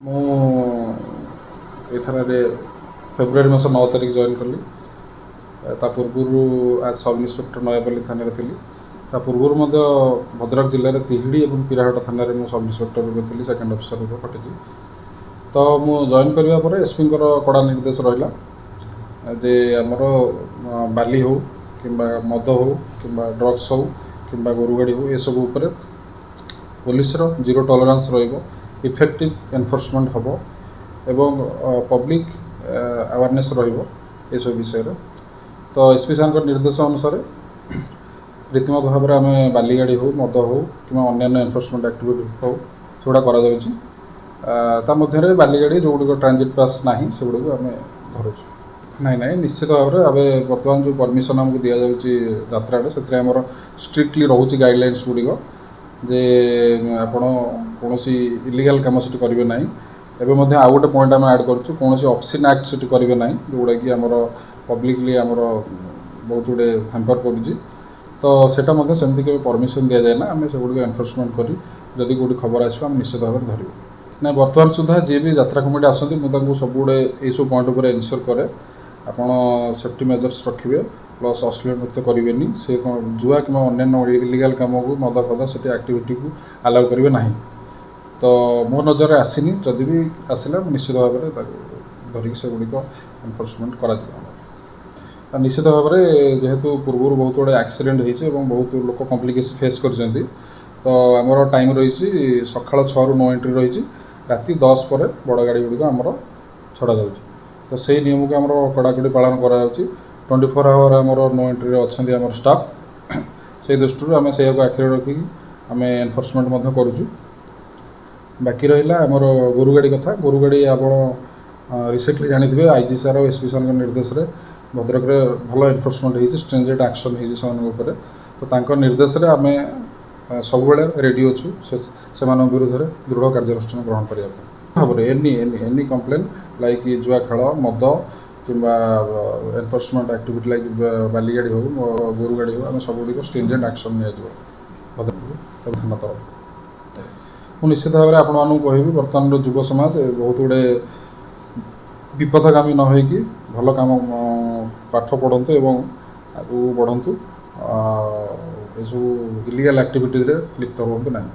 ମୁଁ ଏଥରରେ ଫେବୃଆରୀ ମାସ 9 ତାରିଖ ଜଏନ୍ କଲି। ତା ପୂର୍ବରୁ ଆଜ୍ ସବ୍ ଇନ୍ସପେକ୍ଟର ନୟାପଲ୍ଲୀ ଥାନାରେ ଥିଲି। ତା ପୂର୍ବରୁ ମଧ୍ୟ ଭଦ୍ରକ ଜିଲ୍ଲାରେ ତିହିଡ଼ି ଏବଂ ପିରାହାଟ ଥାନାରେ ମୁଁ ସବ୍ ଇନ୍ସପେକ୍ଟର ରୂପେ ଥିଲି, ସେକେଣ୍ଡ ଅଫିସର ରୂପେ ଖଟିଛି। ତ ମୁଁ ଜଏନ୍ କରିବା ପରେ ଏସ୍ପିଙ୍କର କଡ଼ା ନିର୍ଦ୍ଦେଶ ରହିଲା ଯେ ଆମର ବାଲି ହେଉ କିମ୍ବା ମଦ ହେଉ କିମ୍ବା ଡ୍ରଗ୍ସ ହେଉ କିମ୍ବା ଗୋରୁଗାଡ଼ି ହେଉ ଏସବୁ ଉପରେ ପୋଲିସର ଜିରୋ ଟଲରାନ୍ସ ରହିବ, ଇଫେକ୍ଟିଭ୍ ଏନଫୋର୍ସମେଣ୍ଟ ହେବ ଏବଂ ପବ୍ଲିକ୍ ଆୱାରନେସ୍ ରହିବ ଏସବୁ ବିଷୟରେ। ତ ଏସ୍ପି ସାର୍ଙ୍କ ନିର୍ଦ୍ଦେଶ ଅନୁସାରେ ରୀତିମତ ଭାବରେ ଆମେ ବାଲି ଗାଡ଼ି ହେଉ, ମଦ ହେଉ କିମ୍ବା ଅନ୍ୟାନ୍ୟ ଏନଫୋର୍ସମେଣ୍ଟ ଆକ୍ଟିଭିଟି ହେଉ ସେଗୁଡ଼ା କରାଯାଉଛି। ତା ମଧ୍ୟରେ ବାଲି ଗାଡ଼ି ଯେଉଁଗୁଡ଼ିକ ଟ୍ରାନଜିଟ୍ ପାସ୍ ନାହିଁ ସେଗୁଡ଼ିକୁ ଆମେ ଧରୁଛୁ। ନାଇଁ ନିଶ୍ଚିତ ଭାବରେ ଏବେ ବର୍ତ୍ତମାନ ଯେଉଁ ପରମିସନ୍ ଆମକୁ ଦିଆଯାଉଛି ଯାତ୍ରାରେ, ସେଥିରେ ଆମର ଷ୍ଟ୍ରିକ୍ଟଲି ରହୁଛି ଗାଇଡ଼ଲାଇନ୍ସ ଗୁଡ଼ିକ ଯେ ଆପଣ କୌଣସି ଇଲିଗାଲ୍ କାମ ସେଠି କରିବେ ନାହିଁ। ଏବେ ମଧ୍ୟ ଆଉ ଗୋଟେ ପଏଣ୍ଟ ଆମେ ଆଡ଼୍ କରୁଛୁ, କୌଣସି ଅବସିନ୍ ଆକ୍ଟ ସେଠି କରିବେ ନାହିଁ, ଯେଉଁଗୁଡ଼ାକି ଆମର ପବ୍ଲିକଲି ଆମର ବହୁତ ଗୁଡ଼ିଏ ହ୍ୟାମ୍ପର କରୁଛି। ତ ସେଇଟା ମଧ୍ୟ ସେମିତି କେବେ ପରମିସନ୍ ଦିଆଯାଏ ନା, ଆମେ ସେଗୁଡ଼ିକ ଏନଫୋର୍ସମେଣ୍ଟ କରି ଯଦି କେଉଁଠି ଖବର ଆସିବ ଆମେ ନିଶ୍ଚିତ ଭାବରେ ଧରିବୁ। ନାଇଁ ବର୍ତ୍ତମାନ ସୁଦ୍ଧା ଯିଏ ବି ଯାତ୍ରା କମିଟି ଆସନ୍ତି ମୁଁ ତାଙ୍କୁ ସବୁଗୁଡ଼େ ଏଇସବୁ ପଏଣ୍ଟ ଉପରେ ଏନ୍ସିଓର କରେ ଆପଣ ସେଫ୍ଟି ମେଜର୍ସ ରଖିବେ, ପ୍ଲସ୍ ଅଶ୍ଳୀଳ ନୃତ୍ୟ କରିବେନି, ସେ କ'ଣ ଜୁଆ କିମ୍ବା ଅନ୍ୟାନ୍ୟ ଇଲିଗାଲ୍ କାମକୁ ମଦ ଫଦ ସେଠି ଆକ୍ଟିଭିଟିକୁ ଆଲାଉ କରିବେ ନାହିଁ। ତ ମୋ ନଜରରେ ଆସିନି, ଯଦି ବି ଆସିଲା ମୁଁ ନିଶ୍ଚିତ ଭାବରେ ତାକୁ ଧରିକି ସେଗୁଡ଼ିକ ଏନଫୋର୍ସମେଣ୍ଟ କରାଯିବ। ଆମର ନିଶ୍ଚିତ ଭାବରେ ଯେହେତୁ ପୂର୍ବରୁ ବହୁତ ଗୁଡ଼ିଏ ଆକ୍ସିଡେଣ୍ଟ ହେଇଛି ଏବଂ ବହୁତ ଲୋକ କମ୍ପ୍ଲିକେସନ୍ ଫେସ୍ କରିଛନ୍ତି, ତ ଆମର ଟାଇମ୍ ରହିଛି ସକାଳ 6ରୁ 9 ଏଣ୍ଟ୍ରି ରହିଛି, ରାତି 10 ପରେ ବଡ଼ ଗାଡ଼ି ଗୁଡ଼ିକ ଆମର ଛଡ଼ାଯାଉଛି। ତ ସେଇ ନିୟମକୁ ଆମର କଡ଼ାକଡ଼ି ପାଳନ କରାଯାଉଛି। 24 ଆୱାର ଆମର 9 ଏଣ୍ଟ୍ରିରେ ଅଛନ୍ତି ଆମର ଷ୍ଟାଫ୍। ସେଇ ଦୃଷ୍ଟିରୁ ଆମେ ସେଇଆକୁ ଆଖିରେ ରଖିକି ଆମେ ଏନଫୋର୍ସମେଣ୍ଟ ମଧ୍ୟ କରୁଛୁ। ବାକି ରହିଲା ଆମର ଗୋରୁଗାଡ଼ି କଥା। ଗୋରୁଗାଡ଼ି ଆପଣ ରିସେଣ୍ଟଲି ଜାଣିଥିବେ IG ସାର୍ ଆଉ SP ସାର୍ଙ୍କ ନିର୍ଦ୍ଦେଶରେ ଭଦ୍ରକରେ ଭଲ ଏନଫୋର୍ସମେଣ୍ଟ ହେଇଛି, ଷ୍ଟ୍ରିଞ୍ଜେଣ୍ଟ ଆକ୍ସନ୍ ହେଇଛି ସେମାନଙ୍କ ଉପରେ। ତ ତାଙ୍କ ନିର୍ଦ୍ଦେଶରେ ଆମେ ସବୁବେଳେ ରେଡ଼ି ଅଛୁ ସେମାନଙ୍କ ବିରୁଦ୍ଧରେ ଦୃଢ଼ କାର୍ଯ୍ୟାନୁଷ୍ଠାନ ଗ୍ରହଣ କରିବା ପାଇଁ। ଭାବରେ ଏନି କମ୍ପ୍ଲେନ୍ ଲାଇକ୍ ଜୁଆ ଖେଳ, ମଦ କିମ୍ବା ଏନଫୋର୍ସମେଣ୍ଟ ଆକ୍ଟିଭିଟି ଲାଇକ୍ ବାଲିଗାଡ଼ି ହେଉ, ଗୋରୁଗାଡ଼ି ହେଉ, ଆମେ ସବୁଗୁଡ଼ିକ ଷ୍ଟ୍ରିଞ୍ଜେଣ୍ଟ ଆକ୍ସନ୍ ନିଆଯିବ ଭଦ୍ରକ ଥାନା ତରଫରୁ। ମୁଁ ନିଶ୍ଚିତ ଭାବରେ ଆପଣମାନଙ୍କୁ କହିବି, ବର୍ତ୍ତମାନର ଯୁବ ସମାଜ ବହୁତ ଗୁଡ଼ିଏ ବିପଥଗାମୀ ନ ହୋଇକି ଭଲ କାମ ପାଠ ପଢ଼ନ୍ତୁ ଏବଂ ଆଗକୁ ବଢ଼ନ୍ତୁ, ଏସବୁ ଇଲିଗାଲ୍ ଆକ୍ଟିଭିଟିଜରେ ଲିପ୍ତ ହୁଅନ୍ତୁ ନାହିଁ।